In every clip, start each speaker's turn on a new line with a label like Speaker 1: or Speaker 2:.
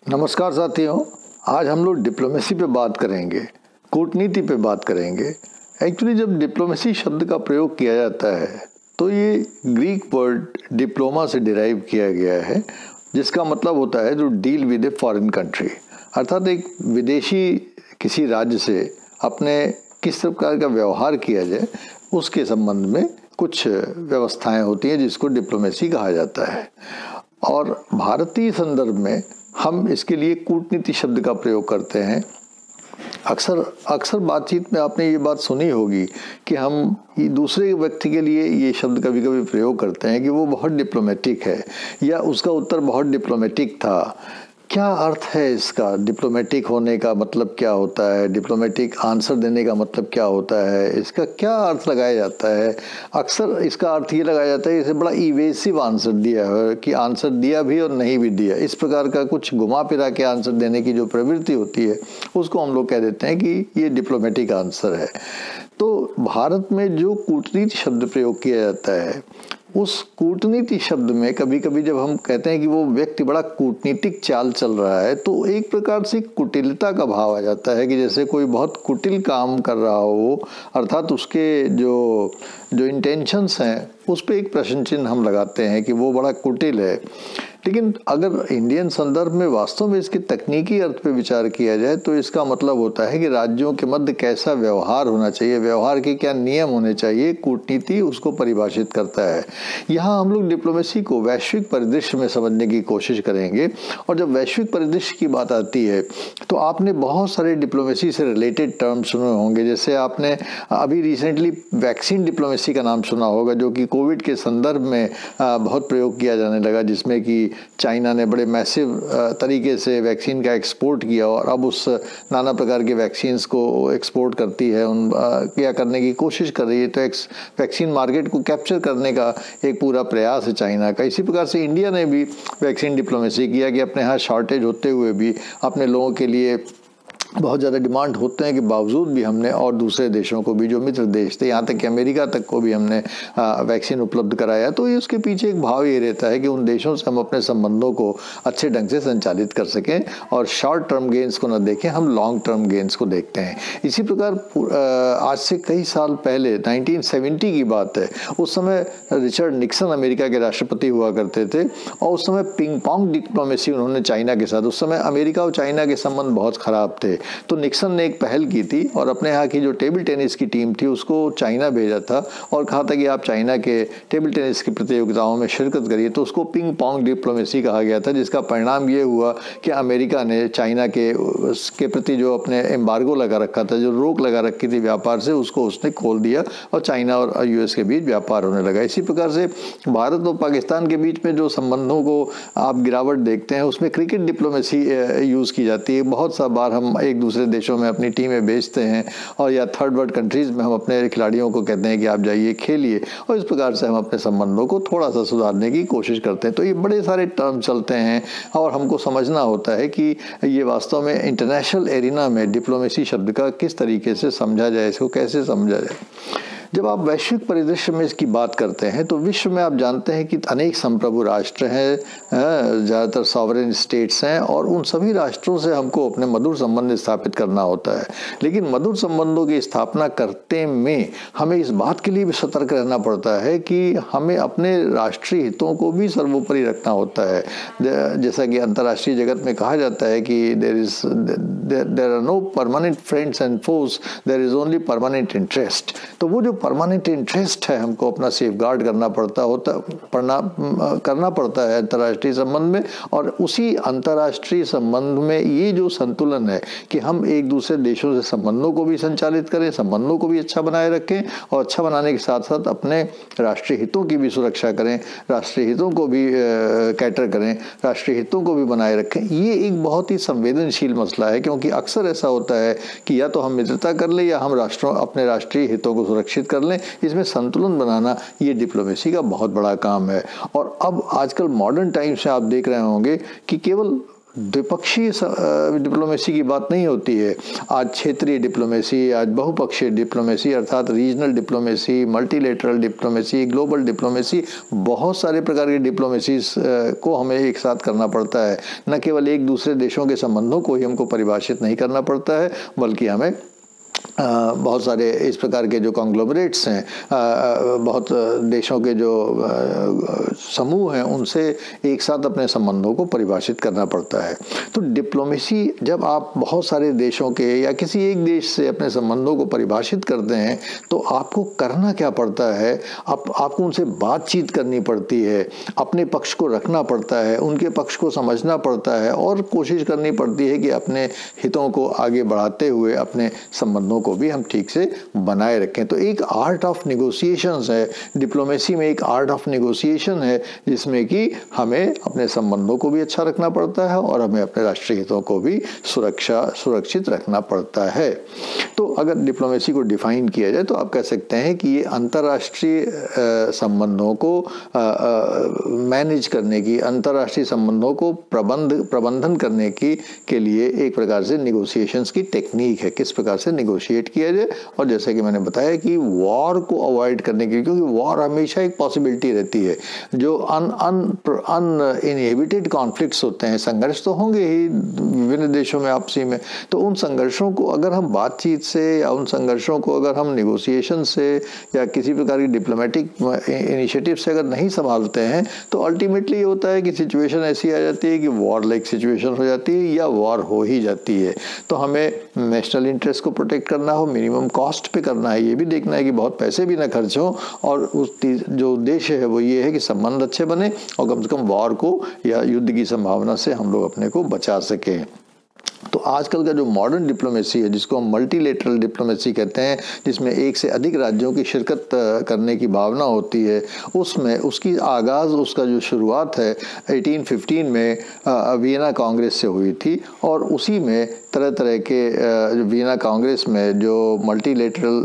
Speaker 1: नमस्कार साथियों, आज हम लोग डिप्लोमेसी पे बात करेंगे, कूटनीति पे बात करेंगे। एक्चुअली जब डिप्लोमेसी शब्द का प्रयोग किया जाता है तो ये ग्रीक वर्ड डिप्लोमा से डिराइव किया गया है, जिसका मतलब होता है to deal with a foreign country, अर्थात एक विदेशी किसी राज्य से अपने किस प्रकार का व्यवहार किया जाए उसके संबंध में कुछ व्यवस्थाएं होती हैं जिसको डिप्लोमेसी कहा जाता है। और भारतीय संदर्भ में हम इसके लिए कूटनीति शब्द का प्रयोग करते हैं। अक्सर बातचीत में आपने ये बात सुनी होगी कि हम दूसरे व्यक्ति के लिए ये शब्द कभी कभी प्रयोग करते हैं कि वो बहुत डिप्लोमेटिक है या उसका उत्तर बहुत डिप्लोमेटिक था। क्या अर्थ है इसका? डिप्लोमेटिक होने का मतलब क्या होता है? डिप्लोमेटिक आंसर देने का मतलब क्या होता है? इसका क्या अर्थ लगाया जाता है? अक्सर इसका अर्थ ये लगाया जाता है कि इसे बड़ा इवेसिव आंसर दिया है, कि आंसर दिया भी और नहीं भी दिया। इस प्रकार का कुछ घुमा फिरा के आंसर देने की जो प्रवृत्ति होती है उसको हम लोग कह देते हैं कि ये डिप्लोमेटिक आंसर है। तो भारत में जो कूटनीति शब्द प्रयोग किया जाता है, उस कूटनीति शब्द में कभी कभी जब हम कहते हैं कि वो व्यक्ति बड़ा कूटनीतिक चाल चल रहा है, तो एक प्रकार से कुटिलता का भाव आ जाता है कि जैसे कोई बहुत कुटिल काम कर रहा हो, अर्थात उसके जो इंटेंशंस हैं उस पर एक प्रश्न चिन्ह हम लगाते हैं कि वो बड़ा कुटिल है। लेकिन अगर इंडियन संदर्भ में वास्तव में इसके तकनीकी अर्थ पे विचार किया जाए तो इसका मतलब होता है कि राज्यों के मध्य कैसा व्यवहार होना चाहिए, व्यवहार के क्या नियम होने चाहिए, कूटनीति उसको परिभाषित करता है। यहाँ हम लोग डिप्लोमेसी को वैश्विक परिदृश्य में समझने की कोशिश करेंगे। और जब वैश्विक परिदृश्य की बात आती है तो आपने बहुत सारे डिप्लोमेसी से रिलेटेड टर्म सुने होंगे। जैसे आपने अभी रिसेंटली वैक्सीन डिप्लोमेसी का नाम सुना होगा, जो कि कोविड के संदर्भ में बहुत प्रयोग किया जाने लगा, जिसमें कि चाइना ने बड़े मैसिव तरीके से वैक्सीन का एक्सपोर्ट किया और अब उस नाना प्रकार के वैक्सीन्स को एक्सपोर्ट करती है, क्या करने की कोशिश कर रही है। तो वैक्सीन मार्केट को कैप्चर करने का एक पूरा प्रयास है चाइना का। इसी प्रकार से इंडिया ने भी वैक्सीन डिप्लोमेसी किया कि अपने यहाँ शॉर्टेज होते हुए भी अपने लोगों के लिए बहुत ज़्यादा डिमांड होते हैं कि बावजूद भी हमने और दूसरे देशों को भी, जो मित्र देश थे, यहाँ तक कि अमेरिका तक को भी हमने वैक्सीन उपलब्ध कराया। तो ये उसके पीछे एक भाव ये रहता है कि उन देशों से हम अपने संबंधों को अच्छे ढंग से संचालित कर सकें और शॉर्ट टर्म गेंस को न देखें, हम लॉन्ग टर्म गेंस को देखते हैं। इसी प्रकार आज से कई साल पहले 1970 की बात है, उस समय रिचर्ड निक्सन अमेरिका के राष्ट्रपति हुआ करते थे और उस समय पिंग पोंग डिप्लोमेसी उन्होंने चाइना के साथ, उस समय अमेरिका और चाइना के संबंध बहुत खराब थे। तो निक्सन ने एक पहल की थी और अपने यहाँ की जो टेबल टेनिस की टीम थी उसको चाइना भेजा था और कहा था कि आप चाइना के टेबल टेनिस की प्रतियोगिताओं में शिरकत करिए। तो उसको पिंग पोंग डिप्लोमेसी कहा गया था, जिसका परिणाम ये हुआ कि अमेरिका ने चाइना के प्रति जो अपने एम्बार्गो लगा रखा था, जो रोक लगा रखी थी व्यापार से, उसको उसने खोल दिया और चाइना और यूएस के बीच व्यापार होने लगा। इसी प्रकार से भारत और पाकिस्तान के बीच में जो संबंधों को आप गिरावट देखते हैं उसमें क्रिकेट डिप्लोमेसी यूज़ की जाती है। बहुत सा बार हम एक दूसरे देशों में अपनी टीमें भेजते हैं और या थर्ड वर्ल्ड कंट्रीज़ में हम अपने खिलाड़ियों को कहते हैं कि आप जाइए खेलिए, और इस प्रकार से हम अपने संबंधों को थोड़ा सा सुधारने की कोशिश करते हैं। तो ये बड़े सारे टर्म चलते हैं और हमको समझना होता है कि ये वास्तव में इंटरनेशनल एरिना में डिप्लोमेसी शब्द का किस तरीके से समझा जाए, इसको कैसे समझा जाए। जब आप वैश्विक परिदृश्य में इसकी बात करते हैं तो विश्व में आप जानते हैं कि अनेक संप्रभु राष्ट्र हैं, ज़्यादातर सॉवरेन स्टेट्स हैं, और उन सभी राष्ट्रों से हमको अपने मधुर संबंध स्थापित करना होता है। लेकिन मधुर संबंधों की स्थापना करते में हमें इस बात के लिए भी सतर्क रहना पड़ता है कि हमें अपने राष्ट्रीय हितों को भी सर्वोपरि रखना होता है। जैसा कि अंतर्राष्ट्रीय जगत में कहा जाता है कि there are no permanent friends and foes, there is only permanent interest. तो वो जो परमानेंट इंटरेस्ट है हमको अपना सेफगार्ड करना पड़ता है अंतर्राष्ट्रीय संबंध में, और उसी अंतर्राष्ट्रीय संबंध में ये जो संतुलन है कि हम एक दूसरे देशों से संबंधों को भी संचालित करें, संबंधों को भी अच्छा बनाए रखें और अच्छा बनाने के साथ साथ अपने राष्ट्रीय हितों की भी सुरक्षा करें, राष्ट्रीय हितों को भी कैटर करें, राष्ट्रीय हितों को भी बनाए रखें। ये एक बहुत ही संवेदनशील मसला है, क्योंकि अक्सर ऐसा होता है कि या तो हम मित्रता कर लें या हम अपने राष्ट्रीय हितों को सुरक्षित कर लें। इसमें संतुलन बनाना ये डिप्लोमेसी का बहुत बड़ा काम है। और अब आजकल मॉडर्न टाइम्स में आप देख रहे होंगे कि केवल द्विपक्षीय डिप्लोमेसी की बात नहीं होती है। आज क्षेत्रीय डिप्लोमेसी, आज बहुपक्षीय डिप्लोमेसी अर्थात regional diplomacy, multilateral diplomacy, global diplomacy, बहुत सारे प्रकार की डिप्लोमेसीज को हमें एक साथ करना पड़ता है। न केवल एक दूसरे देशों के संबंधों को ही हमको परिभाषित नहीं करना पड़ता है, बल्कि हमें बहुत सारे इस प्रकार के जो कॉन्ग्लोमरेट्स हैं, बहुत देशों के जो समूह हैं, उनसे एक साथ अपने संबंधों को परिभाषित करना पड़ता है। तो डिप्लोमेसी जब आप बहुत सारे देशों के या किसी एक देश से अपने संबंधों को परिभाषित करते हैं तो आपको करना क्या पड़ता है? आपको उनसे बातचीत करनी पड़ती है, अपने पक्ष को रखना पड़ता है, उनके पक्ष को समझना पड़ता है और कोशिश करनी पड़ती है कि अपने हितों को आगे बढ़ाते हुए अपने संबंधों को भी हम ठीक से बनाए रखें। तो एक आर्ट ऑफ निगोशिएशंस है, डिप्लोमेसी में एक आर्ट ऑफ निगोशिएशन है, जिसमें कि हमें अपने संबंधों को भी अच्छा रखना पड़ता है और हमें अपने राष्ट्रीय हितों को भी सुरक्षित रखना पड़ता है। तो अगर डिप्लोमेसी को डिफाइन किया जाए तो आप कह सकते हैं कि ये अंतर्राष्ट्रीय संबंधों को मैनेज करने की, अंतर्राष्ट्रीय संबंधों को प्रबंधन करने के लिए एक प्रकार से निगोशिएशंस की टेक्निक है, किस प्रकार से निगोशिएट किया जाए। और जैसे कि मैंने बताया कि वॉर को अवॉइड करने के लिए, क्योंकि वॉर हमेशा एक पॉसिबिलिटी रहती है, जो अनइनहिबिटेड कॉन्फ्लिक्ट्स होते हैं, संघर्ष तो होंगे ही विभिन्न देशों में आपसी में, तो उन संघर्षों को अगर हम बातचीत से या उन संघर्षों को अगर हम निगोशिएशन से या किसी प्रकार की डिप्लोमेटिक इनिशिएटिव से अगर नहीं संभालते हैं तो अल्टीमेटली ये होता है कि सिचुएशन ऐसी आ जाती है कि वॉर लाइक सिचुएशन हो जाती है या वॉर हो ही जाती है। तो हमें नेशनल इंटरेस्ट को प्रोटेक्ट करना हो, मिनिमम कॉस्ट पे करना है, ये भी देखना है कि बहुत पैसे भी ना खर्च हो, और उस जो उद्देश्य है वो ये है कि संबंध अच्छे बने और कम से कम वॉर को या युद्ध की संभावना से हम लोग अपने को बचा सकें। तो आजकल का जो मॉडर्न डिप्लोमेसी है, जिसको हम मल्टीलेटरल डिप्लोमेसी कहते हैं, जिसमें एक से अधिक राज्यों की शिरकत करने की भावना होती है, उसमें उसकी आगाज़, उसका जो शुरुआत है 1815 में वियना कांग्रेस से हुई थी। और उसी में तरह तरह के वियना कांग्रेस में जो मल्टीलेटरल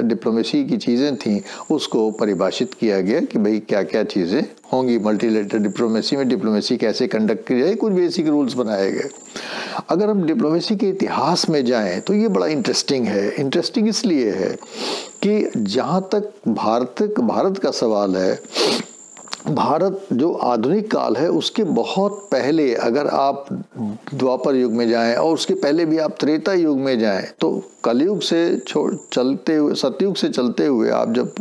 Speaker 1: डिप्लोमेसी की चीज़ें थीं उसको परिभाषित किया गया कि भाई क्या क्या चीज़ें होंगी मल्टीलेटरल डिप्लोमेसी में, डिप्लोमेसी कैसे कंडक्ट की जाए, कुछ बेसिक रूल्स बनाए गए। अगर हम डिप्लोमेसी के इतिहास में जाएं तो ये बड़ा इंटरेस्टिंग है। इंटरेस्टिंग इसलिए है कि जहाँ तक भारत का सवाल है, भारत जो आधुनिक काल है उसके बहुत पहले, अगर आप द्वापर युग में जाएं और उसके पहले भी आप त्रेता युग में जाएं, तो कलयुग से चलते हुए, सतयुग से चलते हुए आप जब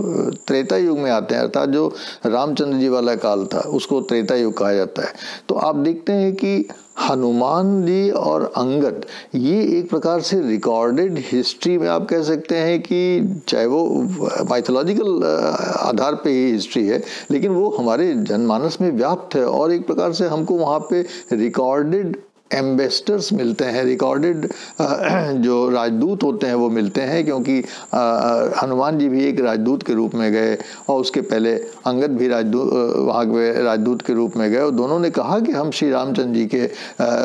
Speaker 1: त्रेता युग में आते हैं, अर्थात जो रामचंद्र जी वाला काल था उसको त्रेता युग कहा जाता है, तो आप देखते हैं कि हनुमान जी और अंगद, ये एक प्रकार से रिकॉर्डेड हिस्ट्री में आप कह सकते हैं कि चाहे वो माइथोलॉजिकल आधार पे ही हिस्ट्री है, लेकिन वो हमारे जनमानस में व्याप्त है। और एक प्रकार से हमको वहाँ पे रिकॉर्डेड एम्बेसडर्स मिलते हैं, रिकॉर्डेड जो राजदूत होते हैं वो मिलते हैं, क्योंकि हनुमान जी भी एक राजदूत के रूप में गए और उसके पहले अंगद भी वहाँ के राजदूत के रूप में गए, और दोनों ने कहा कि हम श्री रामचंद्र जी के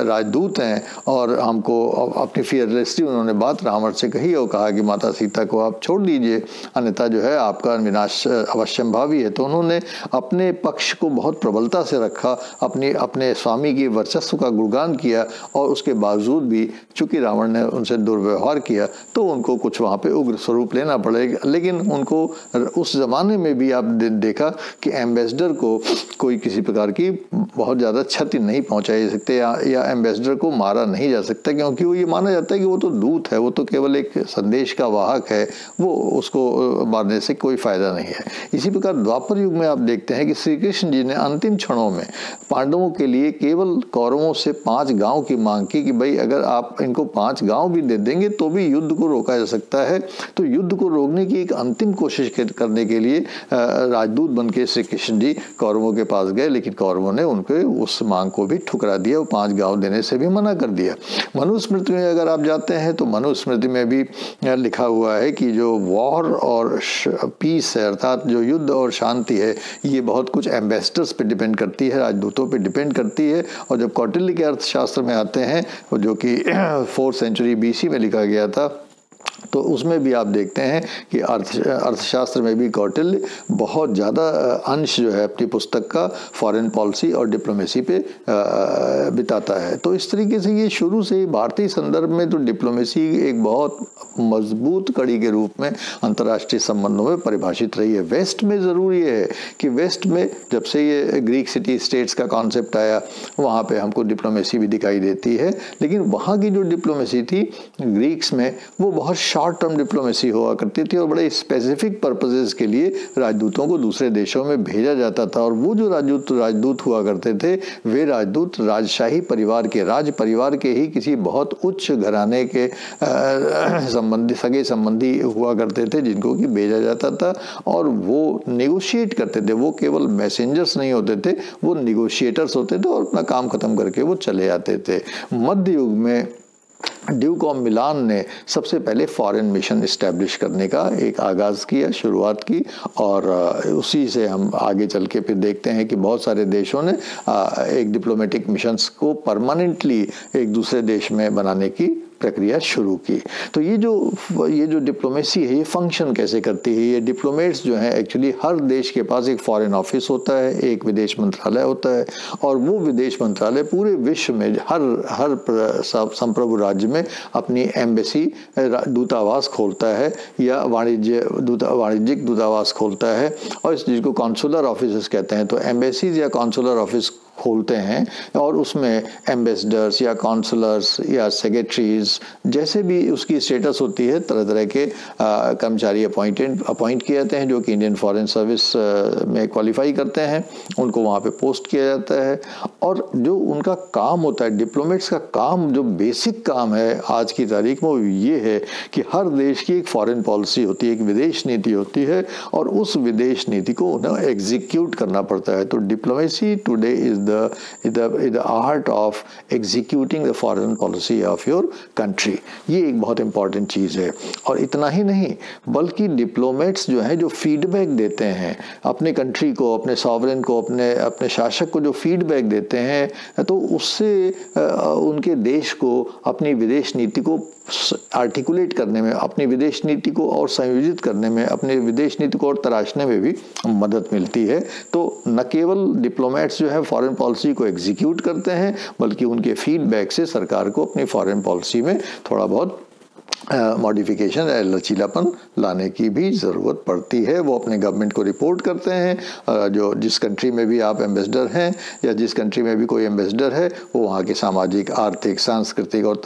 Speaker 1: राजदूत हैं और हमको अपनी फियरलेसली उन्होंने बात रावण से कही और कहा कि माता सीता को आप छोड़ दीजिए, अन्यथा जो है आपका विनाश अवश्यंभावी है। तो उन्होंने अपने पक्ष को बहुत प्रबलता से रखा, अपने स्वामी के वर्चस्व का गुणगान किया, और उसके बावजूद भी चूंकि रावण ने उनसे दुर्व्यवहार किया तो उनको कुछ वहाँ पे उग्र स्वरूप लेना पड़ेगा। लेकिन उनको उस ज़माने में भी आप देखा कि एम्बेसडर को कोई किसी प्रकार की बहुत ज़्यादा क्षति नहीं पहुँचाई जा सकते या एम्बेसडर को मारा नहीं जा सकता, क्योंकि वो ये माना जाता है कि वो तो दूत है, वो तो केवल एक संदेश का वाहक है, वो उसको मारने से कोई फ़ायदा नहीं है। इसी प्रकार द्वापर युग में आप देखते हैं कि श्री कृष्ण जी ने अंतिम क्षणों में पांडवों के लिए केवल कौरवों से 5 गांव की मांग की कि भाई अगर आप इनको 5 गांव भी दे देंगे तो भी युद्ध को रोका जा सकता है। तो युद्ध को रोकने की एक अंतिम कोशिश करने के लिए राजदूत बन के श्री कृष्ण जी कौरवों के पास गए, लेकिन कौरवों ने उनके उस मांग को भी ठुकरा दिया, वो 5 गांव देने से भी मना कर दिया। मनुस्मृति में अगर आप जाते हैं तो मनुस्मृति में भी लिखा हुआ है कि जो वॉर और पीस है, अर्थात जो युद्ध और शांति है, ये बहुत कुछ एम्बेसडर्स पे डिपेंड करती है, राजदूतों पे डिपेंड करती है। और जब कौटिल्य के अर्थशास्त्र में आते हैं, जो कि 4th सेंचुरी BC में लिखा गया था, तो उसमें भी आप देखते हैं कि अर्थशास्त्र में भी कौटिल्य बहुत ज़्यादा अंश जो है अपनी पुस्तक का फॉरेन पॉलिसी और डिप्लोमेसी पे बिताता है। तो इस तरीके से ये शुरू से ही भारतीय संदर्भ में तो डिप्लोमेसी एक बहुत मजबूत कड़ी के रूप में अंतर्राष्ट्रीय संबंधों में परिभाषित रही है। वेस्ट में ज़रूर ये है कि वेस्ट में जब से ये ग्रीक सिटी स्टेट्स का कॉन्सेप्ट आया, वहाँ पे हमको डिप्लोमेसी भी दिखाई देती है, लेकिन वहाँ की जो डिप्लोमेसी थी ग्रीक्स में वो बहुत शॉर्ट टर्म डिप्लोमेसी हुआ करती थी और बड़े स्पेसिफिक पर्पसेस के लिए राजदूतों को दूसरे देशों में भेजा जाता था। और वो जो राजदूत हुआ करते थे वे राजदूत राजशाही परिवार के, राज परिवार के ही किसी बहुत उच्च घराने के सगे संबंधी हुआ करते थे जिनको कि भेजा जाता था और वो नेगोशिएट करते थे। वो केवल मैसेंजर्स नहीं होते थे, वो नेगोशिएटर्स होते थे और अपना काम खत्म करके वो चले आते थे। मध्य युग में ड्यूक ऑफ मिलान ने सबसे पहले फॉरेन मिशन इस्टेब्लिश करने का एक आगाज़ किया, शुरुआत की, और उसी से हम आगे चल के फिर देखते हैं कि बहुत सारे देशों ने एक डिप्लोमेटिक मिशंस को परमानेंटली एक दूसरे देश में बनाने की प्रक्रिया शुरू की। तो ये जो डिप्लोमेसी है ये फंक्शन कैसे करती है? ये डिप्लोमेट्स जो हैं एक्चुअली हर देश के पास एक फॉरेन ऑफिस होता है, एक विदेश मंत्रालय होता है और वो विदेश मंत्रालय पूरे विश्व में हर संप्रभु राज्य में अपनी एम्बेसी दूतावास खोलता है या वाणिज्यिक दूतावास खोलता है और इस चीज़ को कॉन्सुलर ऑफिस कहते हैं। तो एम्बेसीज या कॉन्सुलर ऑफिस खोलते हैं और उसमें एम्बेसडर्स या कॉन्सुलर्स या सेक्रेटरीज जैसे भी उसकी स्टेटस होती है, तरह तरह के कर्मचारी अपॉइंट किए जाते हैं जो कि इंडियन फॉरेन सर्विस में क्वालिफाई करते हैं, उनको वहाँ पे पोस्ट किया जाता है। और जो उनका काम होता है, डिप्लोमेट्स का काम, जो बेसिक काम है आज की तारीख में, वो ये है कि हर देश की एक फॉरेन पॉलिसी होती है, एक विदेश नीति होती है और उस विदेश नीति को उन्हें एग्जीक्यूट करना पड़ता है। तो diplomacy today is the art of executing the foreign policy of your country। ये एक बहुत इंपॉर्टेंट चीज़ है। और इतना ही नहीं बल्कि डिप्लोमेट्स जो हैं जो फीडबैक देते हैं अपने कंट्री को, अपने सॉवरेन को, अपने शासक को जो फीडबैक देते हैं, तो उससे उनके देश को अपनी विदेश नीति को आर्टिकुलेट करने में, अपनी विदेश नीति को और संयोजित करने में, अपनी विदेश नीति को और तराशने में भी मदद मिलती है। तो न केवल डिप्लोमेट्स जो है फॉरेन पॉलिसी को एग्जीक्यूट करते हैं बल्कि उनके फीडबैक से सरकार को अपनी फॉरेन पॉलिसी में थोड़ा बहुत मॉडिफिकेशन या लचीलापन लाने की भी ज़रूरत पड़ती है। वो अपने गवर्नमेंट को रिपोर्ट करते हैं। जो जिस कंट्री में भी आप एम्बेसडर हैं या जिस कंट्री में भी कोई एम्बेसडर है वो वहाँ के सामाजिक, आर्थिक, सांस्कृतिक और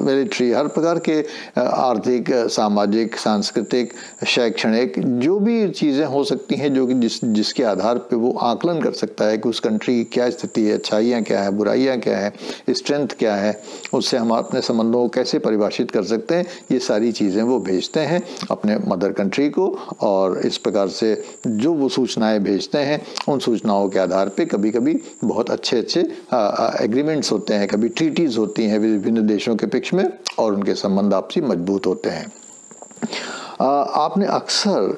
Speaker 1: मिलिट्री, हर प्रकार के आर्थिक, सामाजिक, सांस्कृतिक, शैक्षणिक जो भी चीज़ें हो सकती हैं जो कि जिसके आधार पे वो आकलन कर सकता है कि उस कंट्री की क्या स्थिति है, अच्छाइयाँ क्या है, बुराइयाँ क्या है, स्ट्रेंथ क्या है, उससे हम अपने संबंधों को कैसे परिभाषित कर सकते हैं, ये सारी चीज़ें वो भेजते हैं अपने मदर कंट्री को। और इस प्रकार से जो वो सूचनाएं भेजते हैं उन सूचनाओं के आधार पे कभी कभी बहुत अच्छे एग्रीमेंट्स होते हैं, कभी ट्रीटीज़ होती हैं विभिन्न देशों के पक्ष में और उनके संबंध आपसी मजबूत होते हैं। आपने अक्सर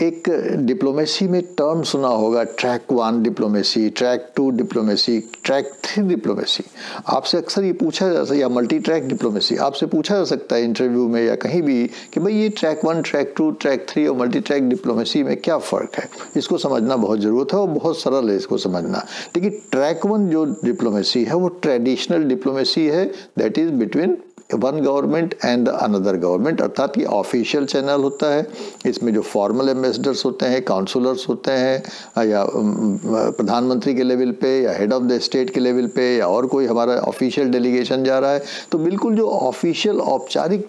Speaker 1: एक डिप्लोमेसी में टर्म सुना होगा, track 1 diplomacy, track 2 diplomacy, track 3 diplomacy. आपसे अक्सर ये पूछा जा सकता है, या मल्टी ट्रैक डिप्लोमेसी आपसे पूछा जा सकता है इंटरव्यू में या कहीं भी कि भाई ये ट्रैक 1, ट्रैक 2, ट्रैक 3 और मल्टी ट्रैक डिप्लोमेसी में क्या फ़र्क है। इसको समझना बहुत ज़रूरत है और बहुत सरल है इसको समझना। देखिए ट्रैक 1 जो डिप्लोमेसी है वो ट्रेडिशनल डिप्लोमेसी है, that is between one government and another government, अर्थात ये ऑफिशियल चैनल होता है। इसमें जो फॉर्मल एम्बेसडर्स होते हैं, काउंसलर्स होते हैं या प्रधानमंत्री के लेवल पे या हेड ऑफ द स्टेट के लेवल पे या और कोई हमारा ऑफिशियल डेलीगेशन जा रहा है, तो बिल्कुल जो ऑफिशियल औपचारिक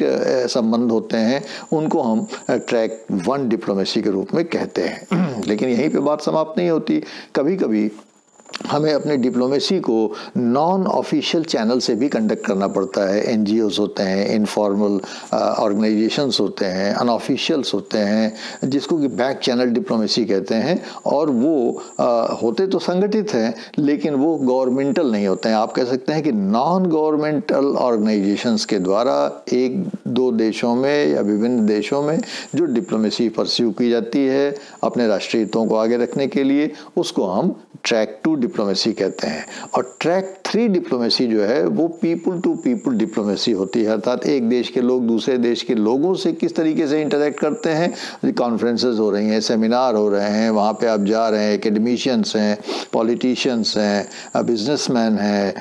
Speaker 1: संबंध होते हैं उनको हम ट्रैक 1 डिप्लोमेसी के रूप में कहते हैं। लेकिन यहीं पे बात समाप्त नहीं होती। कभी कभी हमें अपने डिप्लोमेसी को नॉन ऑफिशियल चैनल से भी कंडक्ट करना पड़ता है। एनजीओज होते हैं, इनफॉर्मल ऑर्गेनाइजेशंस होते हैं, अनऑफिशियल्स होते हैं, जिसको कि बैक चैनल डिप्लोमेसी कहते हैं। और वो होते तो संगठित हैं लेकिन वो गवर्नमेंटल नहीं होते हैं। आप कह सकते हैं कि नॉन गवर्नमेंटल ऑर्गेनाइजेशंस के द्वारा एक दो देशों में या विभिन्न देशों में जो डिप्लोमेसी परस्यू की जाती है अपने राष्ट्रीय हितों को आगे रखने के लिए, उसको हम ट्रैक 2 डिप्लोमेसी कहते हैं। और ट्रैक 3 डिप्लोमेसी जो है वो पीपल टू पीपल डिप्लोमेसी होती है, अर्थात एक देश के लोग दूसरे देश के लोगों से किस तरीके से इंटरेक्ट करते हैं। कॉन्फ्रेंसेस हो रही हैं, सेमिनार हो रहे हैं, वहाँ पे आप जा रहे हैं, एकेडमिशियंस हैं, पॉलिटिशियंस हैं, बिजनेसमैन हैं,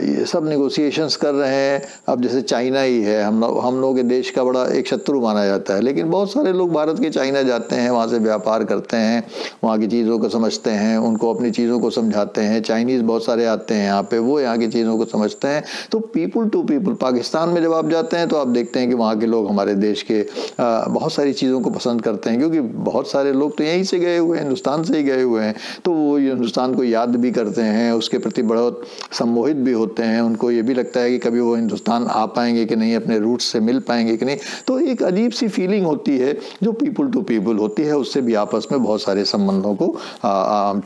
Speaker 1: ये सब नेगोशिएशंस कर रहे हैं। अब जैसे चाइना ही है, हम लोग के देश का बड़ा एक शत्रु माना जाता है, लेकिन बहुत सारे लोग भारत के चाइना जाते हैं, वहाँ से व्यापार करते हैं, वहाँ की चीज़ों को समझते हैं, उनको अपनी चीज़ों को समझाते हैं। चाइनीज़ बहुत सारे आते हैं यहाँ पे, वो यहाँ की चीज़ों को समझते हैं। तो पीपल टू पीपल, पाकिस्तान में जब आप जाते हैं तो आप देखते हैं कि वहाँ के लोग हमारे देश के बहुत सारी चीज़ों को पसंद करते हैं, क्योंकि बहुत सारे लोग तो यहीं से गए हुए हैं, हिंदुस्तान से ही गए हुए हैं, तो वो हिंदुस्तान को याद भी करते हैं, उसके प्रति बहुत सम्मोहित भी होते हैं। उनको ये भी लगता है कि कभी वो हिंदुस्तान आ पाएंगे कि नहीं, अपने रूट्स से मिल पाएंगे कि नहीं। तो एक अजीब सी फीलिंग होती है जो पीपल टू पीपल होती है, उससे भी आपस में बहुत सारे संबंधों को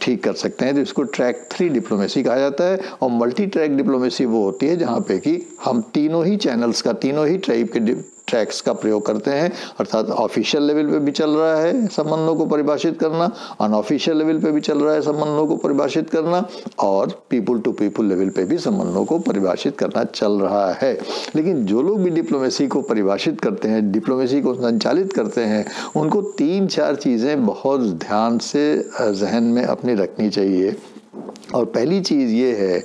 Speaker 1: ठीक कर सकते हैं। तो इसको ट्रैक 3 डिप्लोमेसी कहा जाता है। और मल्टी ट्रैक डिप्लोमेसी वो होती है जहाँ पे कि हम तीनों ही चैनल्स का, तीनों ही टाइप के ट्रैक्स का प्रयोग करते हैं, अर्थात ऑफिशियल लेवल पे भी चल रहा है संबंधों को परिभाषित करना, अनऑफिशियल लेवल पे भी चल रहा है संबंधों को परिभाषित करना, और पीपल टू पीपल लेवल पे भी संबंधों को परिभाषित करना चल रहा है। लेकिन जो लोग भी डिप्लोमेसी को परिभाषित करते हैं, डिप्लोमेसी को संचालित करते हैं, उनको 3-4 चीज़ें बहुत ध्यान से जहन में अपनी रखनी चाहिए। और पहली चीज़ ये है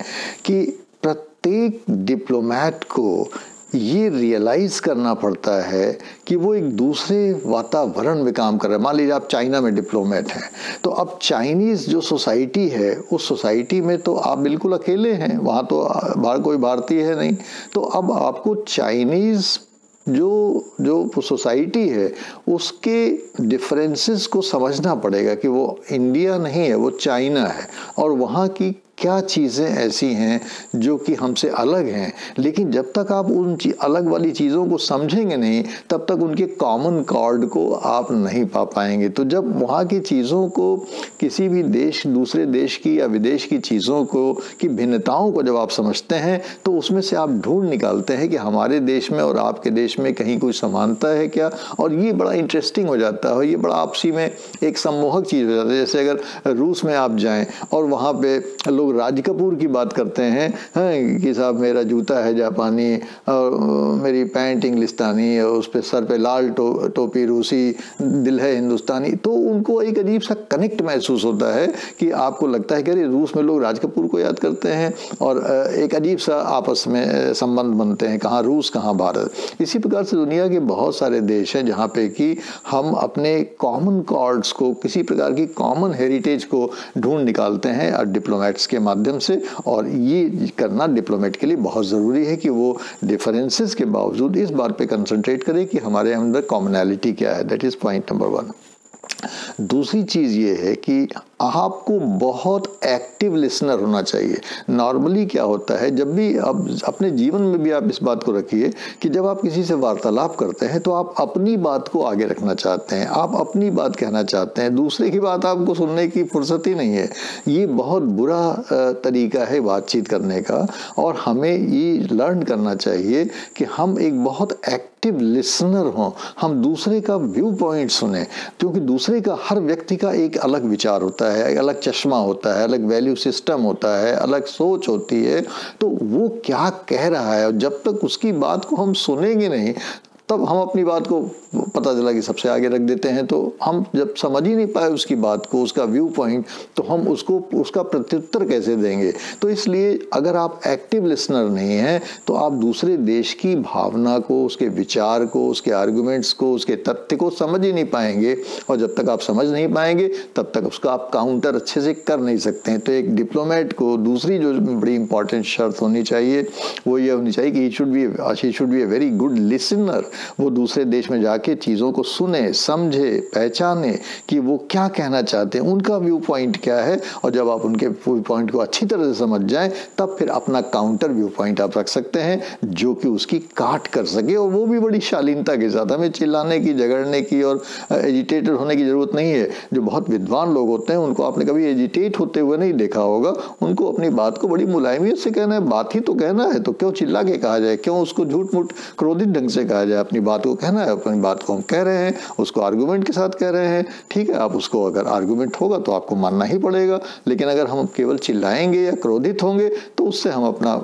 Speaker 1: कि प्रत्येक डिप्लोमैट को ये रियलाइज़ करना पड़ता है कि वो एक दूसरे वातावरण में काम कर रहा है। मान लीजिए आप चाइना में डिप्लोमेट हैं, तो अब चाइनीज़ जो सोसाइटी है, उस सोसाइटी में तो आप बिल्कुल अकेले हैं, वहाँ तो कोई भारतीय है नहीं। तो अब आपको चाइनीज़ जो सोसाइटी है उसके डिफरेंसेस को समझना पड़ेगा कि वो इंडिया नहीं है, वो चाइना है, और वहाँ की क्या चीज़ें ऐसी हैं जो कि हमसे अलग हैं। लेकिन जब तक आप उन अलग वाली चीज़ों को समझेंगे नहीं, तब तक उनके कॉमन कॉर्ड को आप नहीं पा पाएंगे। तो जब वहाँ की चीज़ों को, किसी भी देश, दूसरे देश की या विदेश की चीज़ों को, की भिन्नताओं को जब आप समझते हैं, तो उसमें से आप ढूंढ निकालते हैं कि हमारे देश में और आपके देश में कहीं कोई समानता है क्या। और ये बड़ा इंटरेस्टिंग हो जाता है, ये बड़ा आपसी में एक सम्मोहक चीज़ हो जाती है। जैसे अगर रूस में आप जाएँ और वहाँ पे लोग राज कपूर की बात करते हैं, कि साहब मेरा जूता है जापानी और मेरी पैंट इंग्लिस्तानी और उस पे सर पे लाल टोपी रूसी, दिल है हिंदुस्तानी, तो उनको एक अजीब सा कनेक्ट महसूस होता है कि आपको लगता है कि अरे रूस में लोग राज कपूर को याद करते हैं, और एक अजीब सा आपस में संबंध बनते हैं, कहाँ रूस कहाँ भारत। इसी प्रकार से दुनिया के बहुत सारे देश हैं जहाँ पे कि हम अपने कॉमन कॉर्ड्स को, किसी प्रकार की कॉमन हेरिटेज को ढूंढ निकालते हैं डिप्लोमेट्स के माध्यम से। और ये करना डिप्लोमेट के लिए बहुत ज़रूरी है कि वो डिफरेंसेस के बावजूद इस बात पे कंसंट्रेट करे कि हमारे अंदर कॉमनैलिटी क्या है। That is point number 1। दूसरी चीज़ ये है कि आपको बहुत एक्टिव लिसनर होना चाहिए। नॉर्मली क्या होता है, जब भी आप अपने जीवन में भी आप इस बात को रखिए कि जब आप किसी से वार्तालाप करते हैं तो आप अपनी बात को आगे रखना चाहते हैं, आप अपनी बात कहना चाहते हैं, दूसरे की बात आपको सुनने की फुर्सत ही नहीं है। ये बहुत बुरा तरीका है बातचीत करने का, और हमें ये लर्न करना चाहिए कि हम एक बहुत एक्टिव लिसनर हों, हम दूसरे का व्यू पॉइंट सुने, क्योंकि दूसरे का, हर व्यक्ति का एक अलग विचार होता है, एक अलग चश्मा होता है, अलग वैल्यू सिस्टम होता है, अलग सोच होती है। तो वो क्या कह रहा है, और जब तक उसकी बात को हम सुनेंगे नहीं, तब हम अपनी बात को पता चला कि सबसे आगे रख देते हैं। तो हम जब समझ ही नहीं पाए उसकी बात को, उसका व्यू पॉइंट, तो हम उसका प्रत्युत्तर कैसे देंगे। तो इसलिए अगर आप एक्टिव लिसनर नहीं हैं तो आप दूसरे देश की भावना को, उसके विचार को, उसके आर्गुमेंट्स को, उसके तथ्य को समझ ही नहीं पाएंगे, और जब तक आप समझ नहीं पाएंगे तब तक उसका आप काउंटर अच्छे से कर नहीं सकते हैं। तो एक डिप्लोमेट को दूसरी जो बड़ी इंपॉर्टेंट शर्त होनी चाहिए वो ये होनी चाहिए कि he should be a very good listener. वो दूसरे देश में जाके चीज़ों को सुने, समझे, पहचाने कि वो क्या कहना चाहते हैं, उनका व्यू पॉइंट क्या है, और जब आप उनके व्यू पॉइंट को अच्छी तरह से समझ जाएं तब फिर अपना काउंटर व्यू पॉइंट आप रख सकते हैं जो कि उसकी काट कर सके, और वो भी बड़ी शालीनता के साथ। हमें चिल्लाने की, झगड़ने की और एजिटेटेड होने की ज़रूरत नहीं है। जो बहुत विद्वान लोग होते हैं उनको आपने कभी एजिटेट होते हुए नहीं देखा होगा, उनको अपनी बात को बड़ी मुलायमियत से कहना है। बात ही तो कहना है, तो क्यों चिल्ला के कहा जाए, क्यों उसको झूठ मूठ क्रोधित ढंग से कहा जाए। अपनी बात को कहना है, अपनी बात को हम कह रहे हैं, उसको आर्गूमेंट के साथ कह रहे हैं, ठीक है। आप उसको अगर आर्गूमेंट होगा तो आपको मानना ही पड़ेगा, लेकिन अगर हम केवल चिल्लाएंगे या क्रोधित होंगे तो उससे हम अपना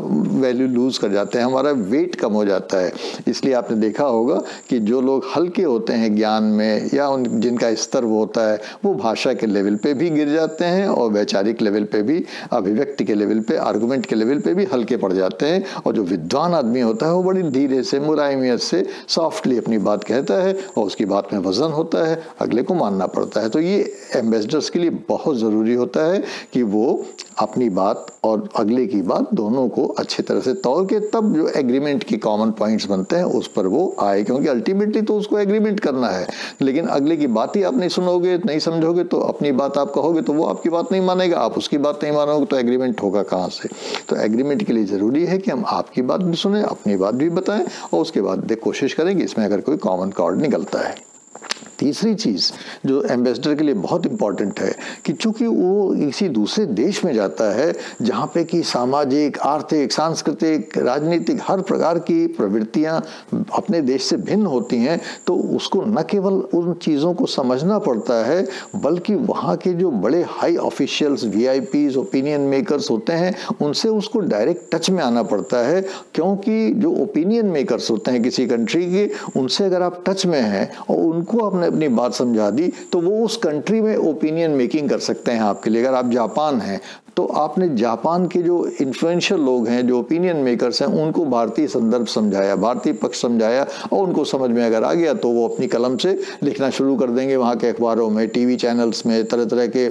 Speaker 1: वैल्यू लूज कर जाते हैं, हमारा वेट कम हो जाता है। इसलिए आपने देखा होगा कि जो लोग हल्के होते हैं ज्ञान में या जिनका स्तर वो होता है, वो भाषा के लेवल पे भी गिर जाते हैं और वैचारिक लेवल पे भी, अभिव्यक्ति के लेवल पे, आर्गुमेंट के लेवल पे भी हल्के पड़ जाते हैं। और जो विद्वान आदमी होता है वो बड़ी धीरे से, मुलायमियत से, सॉफ्टली अपनी बात कहता है और उसकी बात में वजन होता है, अगले को मानना पड़ता है। तो ये एम्बेसडर्स के लिए बहुत ज़रूरी होता है कि वो अपनी बात और अगले की बात दोनों को अच्छी तरह से तौल के, तब जो एग्रीमेंट की कॉमन पॉइंट्स बनते हैं उस पर वो आए, क्योंकि अल्टीमेटली तो उसको एग्रीमेंट करना है। लेकिन अगले की बात ही आप नहीं सुनोगे, नहीं समझोगे, तो अपनी बात आप कहोगे तो वो आपकी बात नहीं मानेगा, आप उसकी बात नहीं मानोगे, तो एग्रीमेंट होगा कहाँ से। तो एग्रीमेंट के लिए ज़रूरी है कि हम आपकी बात भी सुने, अपनी बात भी बताएं और उसके बाद कोशिश करेंगे इसमें अगर कोई कॉमन कॉर्ड निकलता है। तीसरी चीज़ जो एम्बेसडर के लिए बहुत इम्पॉर्टेंट है कि चूंकि वो किसी दूसरे देश में जाता है जहाँ पे कि सामाजिक, आर्थिक, सांस्कृतिक, राजनीतिक हर प्रकार की प्रवृत्तियाँ अपने देश से भिन्न होती हैं, तो उसको न केवल उन चीज़ों को समझना पड़ता है बल्कि वहाँ के जो बड़े high officials, VIPs, opinion makers होते हैं, उनसे उसको डायरेक्ट टच में आना पड़ता है। क्योंकि जो ओपिनियन मेकर्स होते हैं किसी कंट्री के, उनसे अगर आप टच में हैं और उनको आपने अपनी बात समझा दी तो वो उस कंट्री में ओपिनियन मेकिंग कर सकते हैं आपके लिए। अगर आप जापान हैं तो आपने जापान के जो इन्फ्लुएंशियल लोग हैं, जो ओपिनियन मेकर्स हैं, उनको भारतीय संदर्भ समझाया, भारतीय पक्ष समझाया और उनको समझ में अगर आ गया तो वो अपनी कलम से लिखना शुरू कर देंगे वहाँ के अखबारों में, टीवी चैनल्स में, तरह तरह के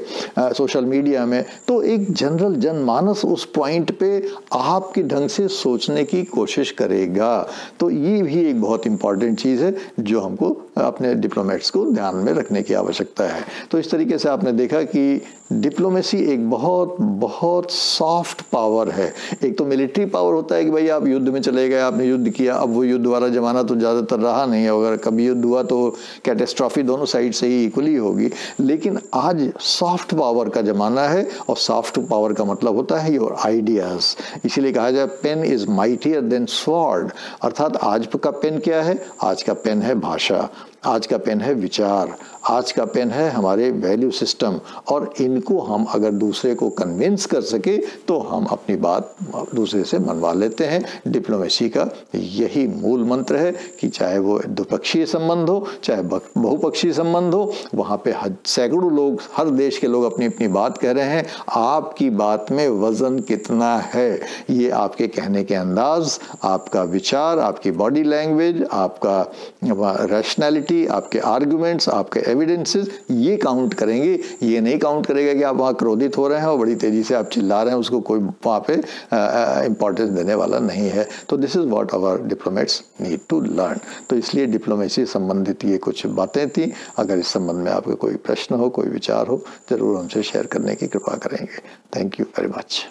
Speaker 1: सोशल मीडिया में। तो एक जनरल जनमानस उस पॉइंट पे आपके ढंग से सोचने की कोशिश करेगा। तो ये भी एक बहुत इंपॉर्टेंट चीज़ है जो हमको अपने डिप्लोमेट्स को ध्यान में रखने की आवश्यकता है। तो इस तरीके से आपने देखा कि डिप्लोमेसी एक बहुत बहुत सॉफ्ट पावर है। एक तो मिलिट्री पावर होता है कि भाई आप युद्ध में चले गए, आपने युद्ध किया, अब वो युद्ध वाला जमाना तो ज़्यादातर रहा नहीं है, अगर कभी युद्ध हुआ तो कैटेस्ट्रॉफी दोनों साइड से ही इक्वली होगी। लेकिन आज सॉफ्ट पावर का ज़माना है और सॉफ्ट पावर का मतलब होता है योर आइडियाज़। इसीलिए कहा जाए pen is mightier than sword, अर्थात आज का पेन क्या है? आज का पेन है भाषा, आज का पेन है विचार, आज का पेन है हमारे वैल्यू सिस्टम। और इनको हम अगर दूसरे को कन्विंस कर सके तो हम अपनी बात दूसरे से मनवा लेते हैं। डिप्लोमेसी का यही मूल मंत्र है कि चाहे वो द्विपक्षीय संबंध हो, चाहे बहुपक्षीय संबंध हो, वहाँ पे सैकड़ों लोग, हर देश के लोग अपनी अपनी बात कह रहे हैं। आपकी बात में वजन कितना है, ये आपके कहने के अंदाज, आपका विचार, आपकी बॉडी लैंग्वेज, आपका रैशनैलिटी, आपके आर्गुमेंट्स, आपके एविडेंसेस, ये काउंट करेंगे। ये नहीं काउंट करेगा कि आप वहाँ क्रोधित हो रहे हैं और बड़ी तेजी से आप चिल्ला रहे हैं, उसको कोई वहाँ पे इंपॉर्टेंस देने वाला नहीं है। तो this is what our diplomats need to learn. तो इसलिए डिप्लोमेसी संबंधित ये कुछ बातें थी। अगर इस संबंध में आपके कोई प्रश्न हो, कोई विचार हो, ज़रूर हमसे शेयर करने की कृपा करेंगे। Thank you very much.